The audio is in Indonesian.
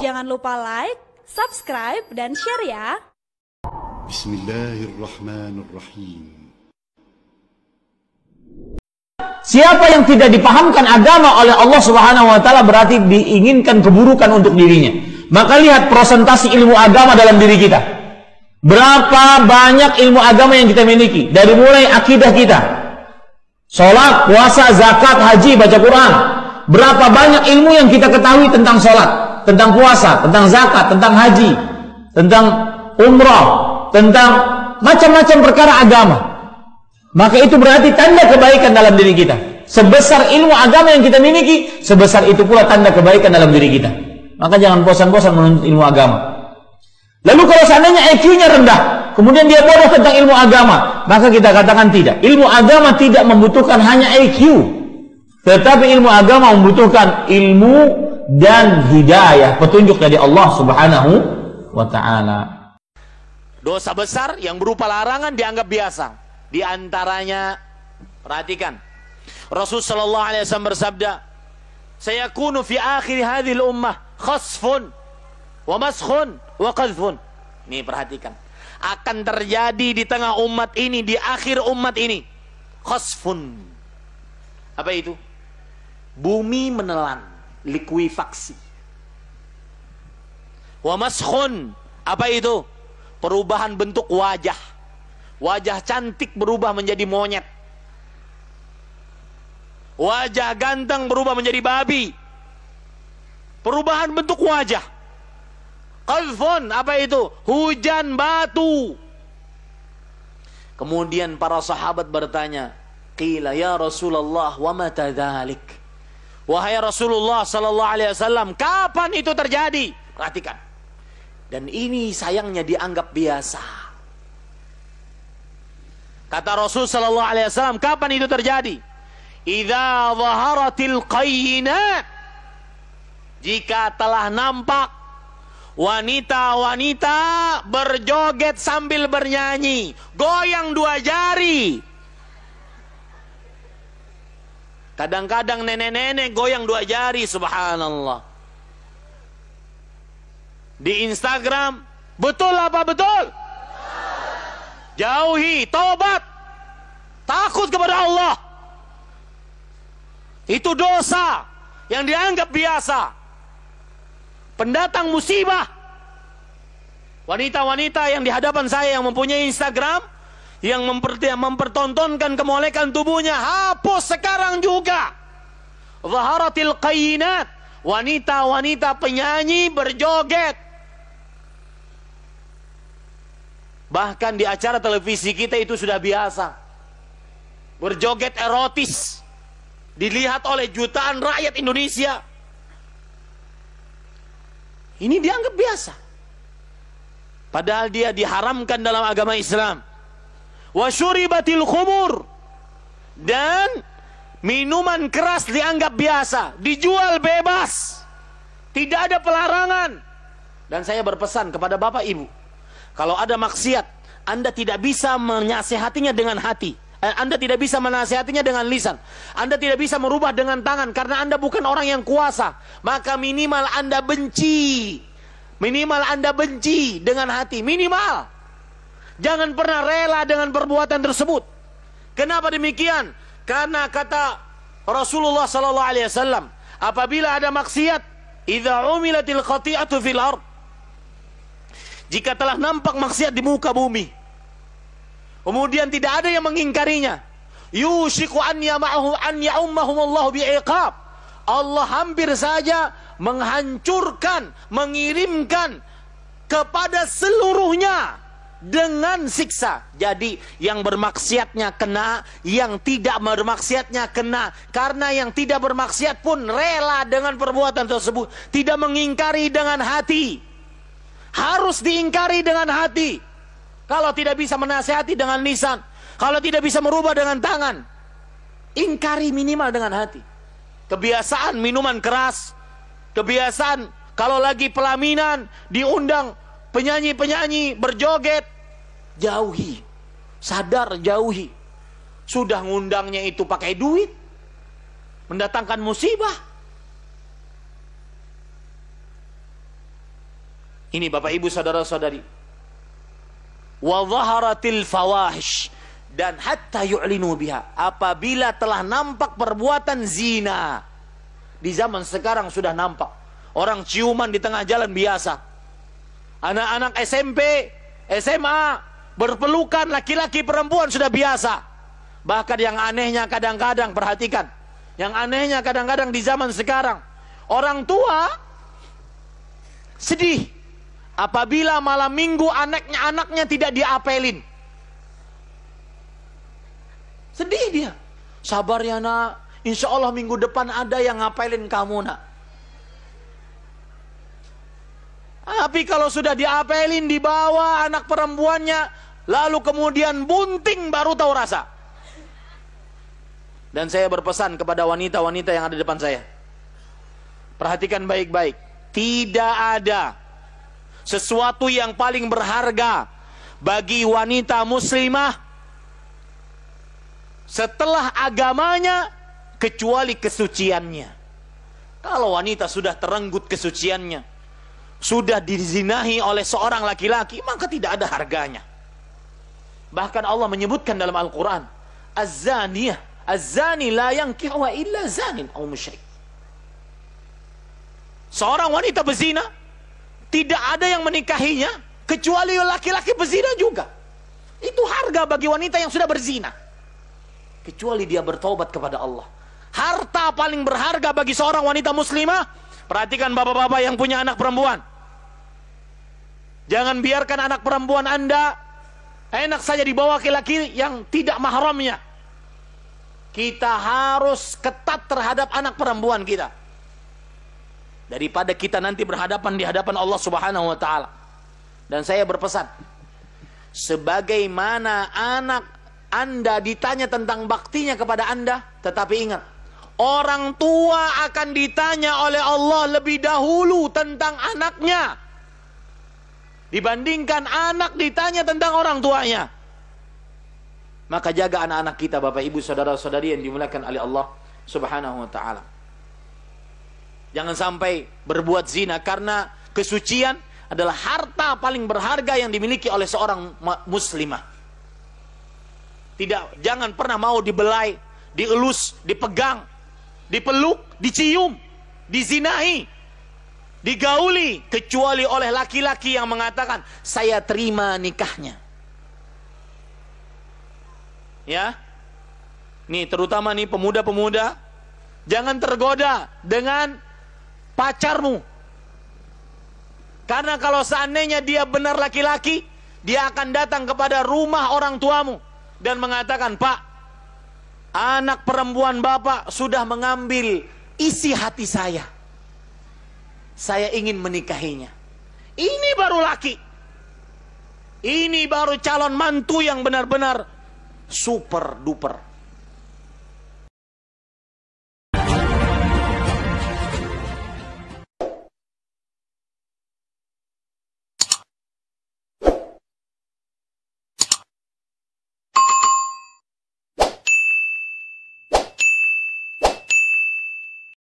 Jangan lupa like, subscribe, dan share ya. Bismillahirrahmanirrahim. Siapa yang tidak dipahamkan agama oleh Allah Subhanahu wa taala berarti diinginkan keburukan untuk dirinya. Maka lihat presentasi ilmu agama dalam diri kita. Berapa banyak ilmu agama yang kita miliki, dari mulai akidah kita, sholat, puasa, zakat, haji, baca Quran. Berapa banyak ilmu yang kita ketahui tentang sholat, tentang puasa, tentang zakat, tentang haji, tentang umrah, tentang macam-macam perkara agama. Maka itu berarti tanda kebaikan dalam diri kita. Sebesar ilmu agama yang kita miliki, sebesar itu pula tanda kebaikan dalam diri kita. Maka jangan bosan-bosan menuntut ilmu agama. Lalu kalau seandainya IQ-nya rendah, kemudian dia bodoh tentang ilmu agama, maka kita katakan tidak. Ilmu agama tidak membutuhkan hanya IQ, tetapi ilmu agama membutuhkan ilmu dan hidayah, petunjuk dari Allah Subhanahu wa ta'ala. Dosa besar yang berupa larangan dianggap biasa. Di antaranya, perhatikan, Rasul sallallahu alaihi wasallam bersabda, "Sayakunu fi akhir hadhil ummah khasfun wa maskhun wa qadhfun." Nih perhatikan, akan terjadi di tengah umat ini, di akhir umat ini, khasfun. Apa itu? Bumi menelan, likuifaksi. Wa maskhun, apa itu? Perubahan bentuk wajah. Wajah cantik berubah menjadi monyet. Wajah ganteng berubah menjadi babi. Perubahan bentuk wajah. Qadhfun, apa itu? Hujan batu. Kemudian para sahabat bertanya, qila ya Rasulullah wa mata dzalik? Wahai Rasulullah sallallahu alaihi wasallam, kapan itu terjadi? Perhatikan. Dan ini sayangnya dianggap biasa. Kata Rasul sallallahu alaihi wasallam, kapan itu terjadi? Idza dhaharatil qayyinat, jika telah nampak wanita-wanita berjoget sambil bernyanyi, goyang dua jari. Kadang-kadang nenek-nenek goyang dua jari, subhanallah. Di Instagram, betul apa betul? Jauhi, tobat, takut kepada Allah. Itu dosa yang dianggap biasa, pendatang musibah. Wanita-wanita yang di hadapan saya yang mempunyai Instagram, yang mempertontonkan kemolekan tubuhnya, hapus sekarang juga. Zaharatil qayyinat, wanita-wanita penyanyi berjoget. Bahkan di acara televisi kita itu sudah biasa. Berjoget erotis dilihat oleh jutaan rakyat Indonesia. Ini dianggap biasa, padahal dia diharamkan dalam agama Islam. Wa syuribatil khumur, dan minuman keras dianggap biasa, dijual bebas, tidak ada pelarangan. Dan saya berpesan kepada Bapak Ibu, kalau ada maksiat, Anda tidak bisa menasihatinya dengan hati, Anda tidak bisa menasihatinya dengan lisan, Anda tidak bisa merubah dengan tangan, karena Anda bukan orang yang kuasa. Maka minimal Anda benci, minimal Anda benci dengan hati, minimal. Jangan pernah rela dengan perbuatan tersebut. Kenapa demikian? Karena kata Rasulullah sallallahu alaihi wasallam, apabila ada maksiat, idza umilatil khati'atu fil ard, jika telah nampak maksiat di muka bumi, kemudian tidak ada yang mengingkarinya, yushiku an ya'ummahumullahu bi'iqab, Allah hampir saja menghancurkan, mengirimkan kepada seluruhnya dengan siksa. Jadi yang bermaksiatnya kena, yang tidak bermaksiatnya kena. Karena yang tidak bermaksiat pun rela dengan perbuatan tersebut, tidak mengingkari dengan hati. Harus diingkari dengan hati. Kalau tidak bisa menasihati dengan lisan, kalau tidak bisa merubah dengan tangan, ingkari minimal dengan hati. Kebiasaan minuman keras, kebiasaan kalau lagi pelaminan diundang penyanyi-penyanyi berjoget, jauhi. Sadar, jauhi. Sudah ngundangnya itu pakai duit, mendatangkan musibah. Ini Bapak Ibu saudara-saudari. Wa dhaharatil fawahish, dan hatta yu'linu biha, apabila telah nampak perbuatan zina. Di zaman sekarang sudah nampak. Orang ciuman di tengah jalan biasa. Anak-anak SMP, SMA berpelukan laki-laki perempuan sudah biasa. Bahkan yang anehnya kadang-kadang, perhatikan, yang anehnya kadang-kadang di zaman sekarang, orang tua sedih apabila malam minggu anaknya tidak diapelin. Sedih dia. Sabar ya nak, insya Allah minggu depan ada yang ngapelin kamu nak. Tapi kalau sudah diapelin, dibawa anak perempuannya, lalu kemudian bunting, baru tahu rasa. Dan saya berpesan kepada wanita-wanita yang ada di depan saya, perhatikan baik-baik. Tidak ada sesuatu yang paling berharga bagi wanita muslimah setelah agamanya kecuali kesuciannya. Kalau wanita sudah terenggut kesuciannya, sudah dizinahi oleh seorang laki-laki, maka tidak ada harganya. Bahkan Allah menyebutkan dalam Al-Quran, Az-zaniyah, az-zani la yankihu illa zanin aw musyrik. Seorang wanita berzina, tidak ada yang menikahinya kecuali laki-laki berzina juga. Itu harga bagi wanita yang sudah berzina, kecuali dia bertaubat kepada Allah. Harta paling berharga bagi seorang wanita muslimah, perhatikan bapak-bapak yang punya anak perempuan, jangan biarkan anak perempuan Anda enak saja dibawa ke laki yang tidak mahramnya. Kita harus ketat terhadap anak perempuan kita, daripada kita nanti berhadapan di hadapan Allah Subhanahu wa taala. Dan saya berpesan, sebagaimana anak Anda ditanya tentang baktinya kepada Anda, tetapi ingat, orang tua akan ditanya oleh Allah lebih dahulu tentang anaknya dibandingkan anak ditanya tentang orang tuanya. Maka jaga anak-anak kita, Bapak Ibu saudara-saudari yang dimuliakan oleh Allah Subhanahu wa taala. Jangan sampai berbuat zina, karena kesucian adalah harta paling berharga yang dimiliki oleh seorang muslimah. Jangan pernah mau dibelai, dielus, dipegang, dipeluk, dicium, dizinahi, digauli, kecuali oleh laki-laki yang mengatakan, saya terima nikahnya. Ya, nih terutama nih pemuda-pemuda, jangan tergoda dengan pacarmu. Karena kalau seandainya dia benar laki-laki, dia akan datang kepada rumah orang tuamu dan mengatakan, Pak, anak perempuan Bapak sudah mengambil isi hati saya. Saya ingin menikahinya. Ini baru laki. Ini baru calon mantu yang benar-benar super duper.